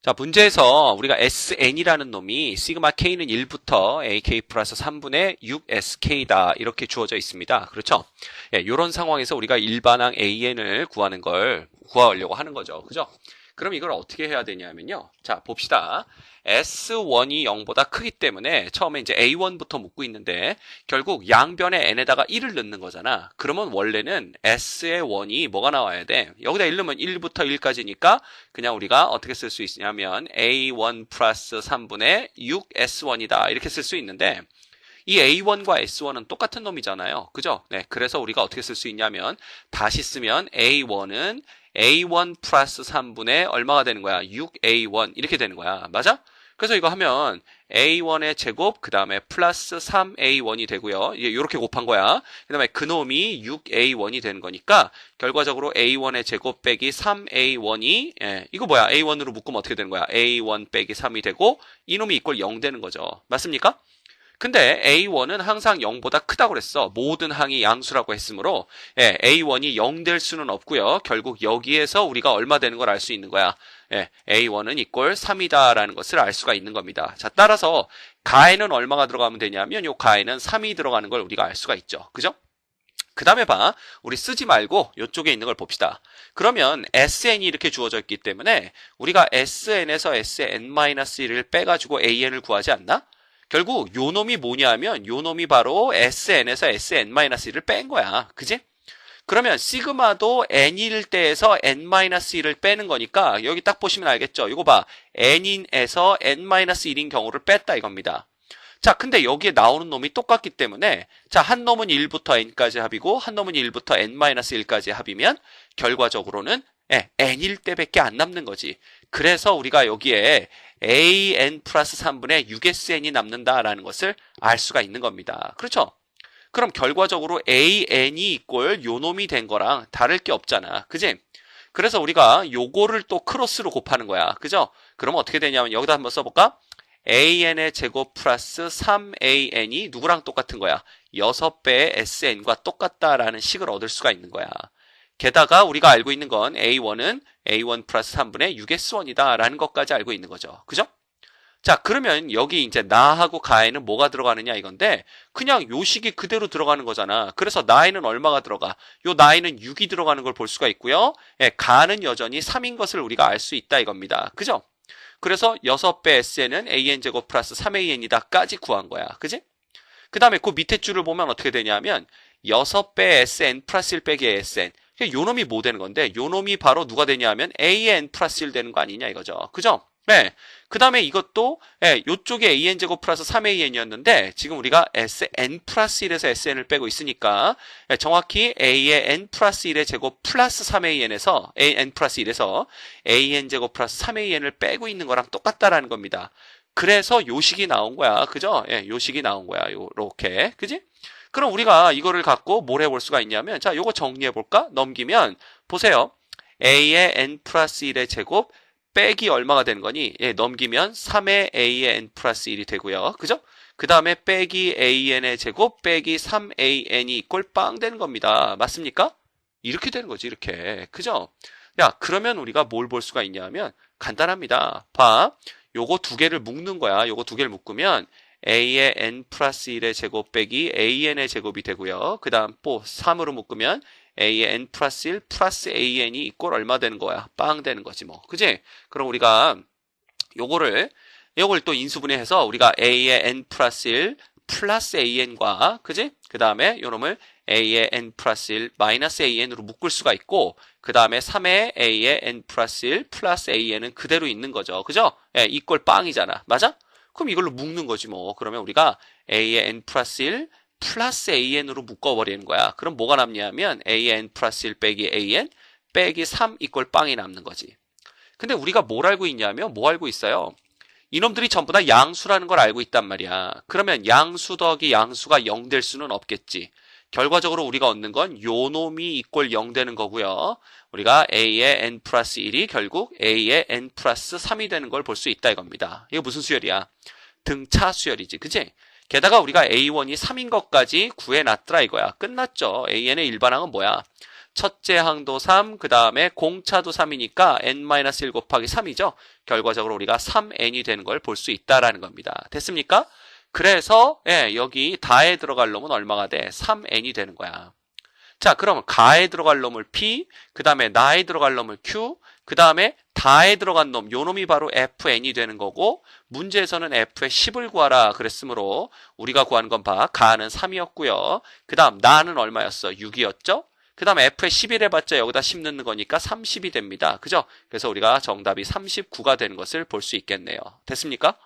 자, 문제에서 우리가 SN이라는 놈이 시그마 K는 1부터 AK 플러스 3분의 6SK다. 이렇게 주어져 있습니다. 그렇죠? 예, 이런 상황에서 우리가 일반항 AN을 구하려고 하는 거죠. 그죠? 그럼 이걸 어떻게 해야 되냐면요. 자, 봅시다. S1이 0보다 크기 때문에 처음에 이제 A1부터 묻고 있는데 결국 양변에 N에다가 1을 넣는 거잖아. 그러면 원래는 S의 1이 뭐가 나와야 돼? 여기다 1 넣으면 1부터 1까지니까 그냥 우리가 어떻게 쓸 수 있냐면 A1 플러스 3분의 6S1이다. 이렇게 쓸 수 있는데 이 A1과 S1은 똑같은 놈이잖아요. 그죠? 네. 그래서 우리가 어떻게 쓸 수 있냐면 다시 쓰면 A1은 A1 플러스 3분의 얼마가 되는 거야? 6A1 이렇게 되는 거야. 맞아? 그래서 이거 하면 A1의 제곱 그 다음에 플러스 3A1이 되고요. 이렇게 곱한 거야. 그 다음에 그놈이 6A1이 되는 거니까 결과적으로 A1의 제곱 빼기 3A1이 이거 뭐야? A1으로 묶으면 어떻게 되는 거야? A1 빼기 3이 되고 이놈이 이꼴 0 되는 거죠. 맞습니까? 근데 A1은 항상 0보다 크다고 그랬어. 모든 항이 양수라고 했으므로 A1이 0 될 수는 없고요. 결국 여기에서 우리가 얼마 되는 걸 알 수 있는 거야. A1은 이꼴 3이다 라는 것을 알 수가 있는 겁니다. 자, 따라서 가에는 얼마가 들어가면 되냐면 요 가에는 3이 들어가는 걸 우리가 알 수가 있죠. 그죠? 그 다음에 봐. 우리 쓰지 말고 이쪽에 있는 걸 봅시다. 그러면 SN이 이렇게 주어져 있기 때문에 우리가 SN에서 SN-1을 빼가지고 AN을 구하지 않나? 결국 요 놈이 뭐냐면 요 놈이 바로 SN에서 SN-1을 뺀 거야. 그지? 그러면 시그마도 N일 때에서 N-1을 빼는 거니까 여기 딱 보시면 알겠죠? 이거 봐. N인에서 N-1인 경우를 뺐다 이겁니다. 자, 근데 여기에 나오는 놈이 똑같기 때문에 자, 한 놈은 1부터 N까지 합이고 한 놈은 1부터 N-1까지 합이면 결과적으로는 N일 때밖에 안 남는 거지. 그래서 우리가 여기에 AN 플러스 3분의 6SN이 남는다라는 것을 알 수가 있는 겁니다. 그렇죠? 그럼 결과적으로 AN이 이꼴 요 놈이 된 거랑 다를 게 없잖아. 그지? 그래서 우리가 요거를 또 크로스로 곱하는 거야. 그죠? 그럼 어떻게 되냐면 여기다 한번 써볼까? AN의 제곱 플러스 3AN이 누구랑 똑같은 거야? 6배의 SN과 똑같다라는 식을 얻을 수가 있는 거야. 게다가 우리가 알고 있는 건 A1은 A1 플러스 3분의 6S1이다 라는 것까지 알고 있는 거죠. 그죠? 자, 그러면 여기 이제 나하고 가에는 뭐가 들어가느냐 이건데 그냥 요 식이 그대로 들어가는 거잖아. 그래서 나에는 얼마가 들어가? 요 나에는 6이 들어가는 걸 볼 수가 있고요. 가는 여전히 3인 것을 우리가 알 수 있다 이겁니다. 그죠? 그래서 6배 SN은 AN제곱 플러스 3AN이다 까지 구한 거야. 그지? 그 다음에 그 밑에 줄을 보면 어떻게 되냐면 6배 SN 플러스 1 빼기 ASN 요 놈이 뭐 되는 건데 요 놈이 바로 누가 되냐면 AN 플러스 1 되는 거 아니냐 이거죠. 그죠? 네. 그 다음에 이것도 요쪽에 AN제곱 플러스 3AN이었는데 지금 우리가 SN 플러스 1에서 SN을 빼고 있으니까 정확히 A의 N 플러스 1의 제곱 플러스 3AN에서 AN 플러스 1에서 AN제곱 플러스 3AN을 빼고 있는 거랑 똑같다라는 겁니다. 그래서 요식이 나온 거야. 그죠? 요식이 나온 거야. 요렇게. 그지? 그럼 우리가 이거를 갖고 뭘 해볼 수가 있냐면 자, 요거 정리해볼까? 넘기면 보세요. A의 N 플러스 1의 제곱 빼기 얼마가 되는 거니? 넘기면 3의 A의 N 플러스 1이 되고요. 그죠? 그 다음에 빼기 AN의 제곱 빼기 3AN이 이꼴 빵 되는 겁니다. 맞습니까? 이렇게 되는 거지, 이렇게. 그죠? 야, 그러면 우리가 뭘 볼 수가 있냐면 간단합니다. 봐. 요거 두 개를 묶는 거야. 요거 두 개를 묶으면 A의 N 플러스 1의 제곱 빼기 AN의 제곱이 되고요. 그 다음 또 3으로 묶으면 A의 N 플러스 1 플러스 AN이 이꼴 얼마 되는 거야? 빵 되는 거지 뭐. 그지? 그럼 우리가 요걸 또 인수분해해서 우리가 A의 N 플러스 1 플러스 AN과 그지? 그 다음에 요놈을 A의 N 플러스 1 마이너스 AN으로 묶을 수가 있고 그 다음에 3의 A의 N 플러스 1 플러스 AN은 그대로 있는 거죠. 그죠? 이꼴 빵이잖아. 맞아? 그럼 이걸로 묶는 거지 뭐. 그러면 우리가 A의 N 플러스 1 플러스 AN으로 묶어버리는 거야. 그럼 뭐가 남냐면 A의 N 플러스 1 빼기 AN 빼기 3 이꼴 빵이 남는 거지. 근데 우리가 뭘 알고 있냐면 뭐 알고 있어요? 이놈들이 전부 다 양수라는 걸 알고 있단 말이야. 그러면 양수 더하기 양수가 0 될 수는 없겠지. 결과적으로 우리가 얻는 건 요 놈이 이꼴 0 되는 거고요. 우리가 A의 N 플러스 1이 결국 A의 N 플러스 3이 되는 걸 볼 수 있다 이겁니다. 이거 무슨 수열이야? 등차 수열이지. 그치? 게다가 우리가 A1이 3인 것까지 구해놨더라 이거야. 끝났죠. AN의 일반항은 뭐야? 첫째 항도 3, 그 다음에 공차도 3이니까 n-1 곱하기 3이죠. 결과적으로 우리가 3n이 되는 걸 볼 수 있다라는 겁니다. 됐습니까? 그래서 여기 다에 들어갈 놈은 얼마가 돼? 3n이 되는 거야. 자, 그러면 가에 들어갈 놈을 p, 그 다음에 나에 들어갈 놈을 q, 그 다음에 다에 들어간 놈, 요 놈이 바로 fn이 되는 거고, 문제에서는 f의 10을 구하라 그랬으므로 우리가 구하는 건 봐. 가는 3이었고요. 그 다음 나는 얼마였어? 6이었죠? 그 다음에 f의 11 해봤자 여기다 10 넣는 거니까 30이 됩니다. 그죠? 그래서 우리가 정답이 39가 되는 것을 볼 수 있겠네요. 됐습니까?